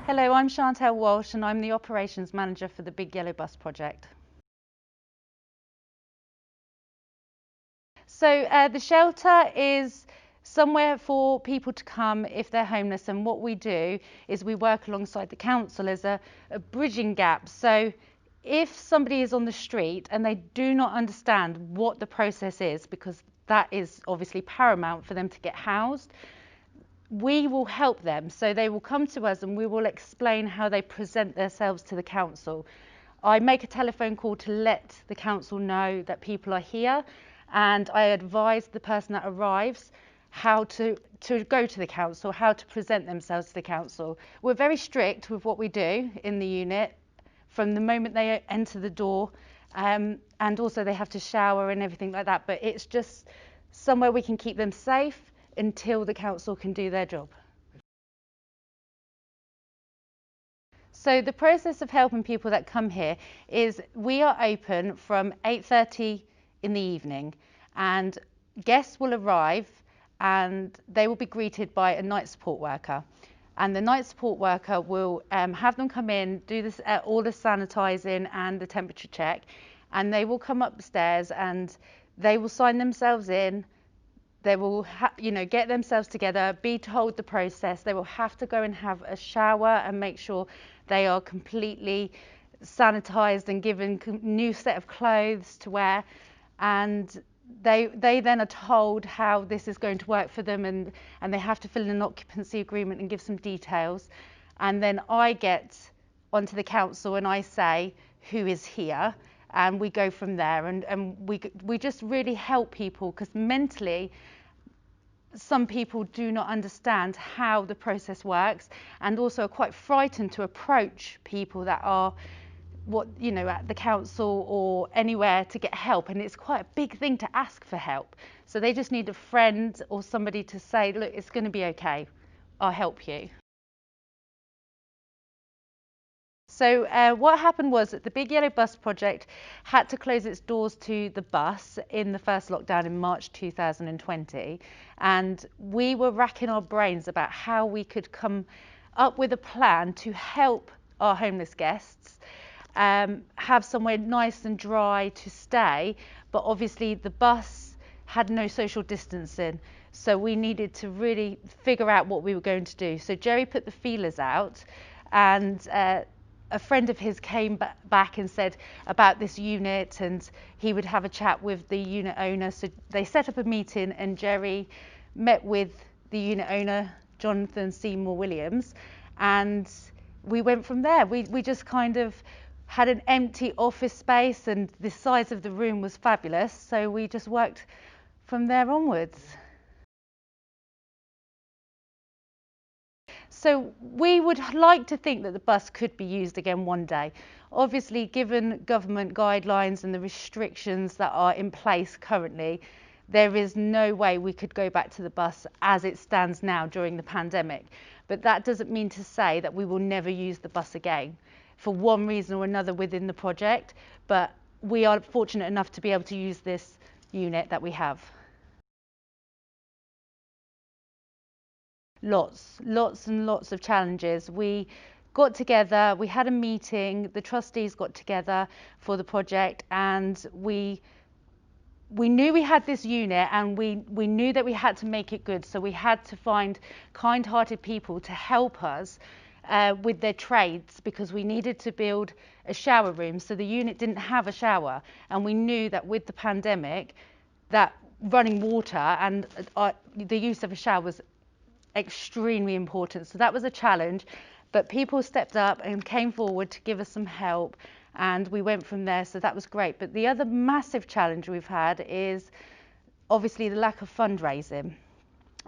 Hello, I'm Chantel Walsh and I'm the Operations Manager for the Big Yellow Bus project. So the shelter is somewhere for people to come if they're homeless, and what we do is we work alongside the council as a bridging gap. So if somebody is on the street and they do not understand what the process is, because that is obviously paramount for them to get housed, we will help them. So they will come to us and we will explain how they present themselves to the council. I make a telephone call to let the council know that people are here, and I advise the person that arrives how to go to the council, how to present themselves to the council. We're very strict with what we do in the unit from the moment they enter the door, and also they have to shower and everything like that, but it's just somewhere we can keep them safe until the council can do their job. So the process of helping people that come here is we are open from 8:30 in the evening, and guests will arrive and they will be greeted by a night support worker. And the night support worker will have them come in, do this, all the sanitising and the temperature check, and they will come upstairs and they will sign themselves in. They will get themselves together, be told the process. They will have to go and have a shower and make sure they are completely sanitized and given a new set of clothes to wear. And they then are told how this is going to work for them, and they have to fill in an occupancy agreement and give some details. And then I get onto the council and I say who is here, and we go from there, and we just really help people, because mentally some people do not understand how the process works, and also are quite frightened to approach people that are at the council or anywhere to get help, and it's quite a big thing to ask for help. So they just need a friend or somebody to say, look, it's going to be okay, I'll help you. So what happened was that the Big Yellow Bus project had to close its doors to the bus in the first lockdown in March 2020, and we were racking our brains about how we could come up with a plan to help our homeless guests have somewhere nice and dry to stay, but obviously the bus had no social distancing, so we needed to really figure out what we were going to do. So Jerry put the feelers out, and a friend of his came back and said about this unit, and he would have a chat with the unit owner. So they set up a meeting, and Jerry met with the unit owner, Jonathan Seymour Williams, and we went from there. We just kind of had an empty office space, and the size of the room was fabulous, so we just worked from there onwards. So we would like to think that the bus could be used again one day. Obviously, given government guidelines and the restrictions that are in place currently, there is no way we could go back to the bus as it stands now during the pandemic. But that doesn't mean to say that we will never use the bus again for one reason or another within the project. But we are fortunate enough to be able to use this unit that we have. Lots and lots of challenges. We got together, we had a meeting, the trustees got together for the project, and we knew we had this unit, and we knew that we had to make it good, so we had to find kind-hearted people to help us with their trades, because we needed to build a shower room, so the unit didn't have a shower, and we knew that with the pandemic that running water and the use of a shower was extremely important. So that was a challenge, but people stepped up and came forward to give us some help, and we went from there, so that was great. But the other massive challenge we've had is obviously the lack of fundraising.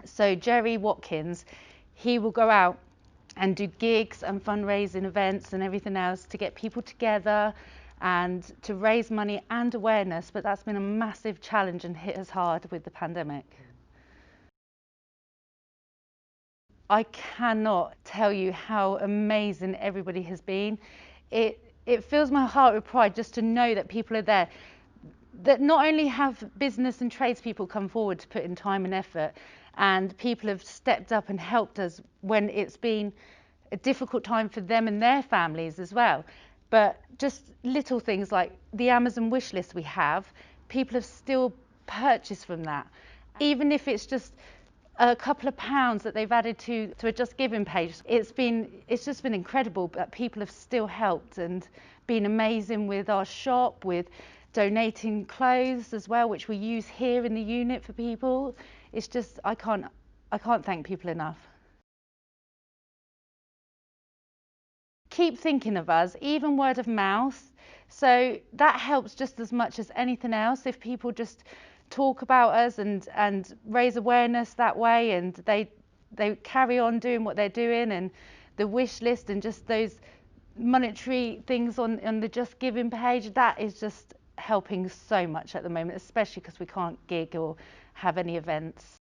So Jerry Watkins, he will go out and do gigs and fundraising events and everything else to get people together and to raise money and awareness, but that's been a massive challenge and hit us hard with the pandemic. I cannot tell you how amazing everybody has been. It fills my heart with pride just to know that people are there, that not only have business and tradespeople come forward to put in time and effort, and people have stepped up and helped us when it's been a difficult time for them and their families as well. But just little things like the Amazon wish list we have, people have still purchased from that. Even if it's just a couple of pounds that they've added to a Just Giving page, it's just been incredible that people have still helped and been amazing with our shop, with donating clothes as well, which we use here in the unit for people. It's just, I can't thank people enough. Keep thinking of us, even word of mouth. So that helps just as much as anything else. If people just talk about us and raise awareness that way, and they carry on doing what they're doing, and the wish list and just those monetary things on the Just Giving page, that is just helping so much at the moment, especially because we can't gig or have any events.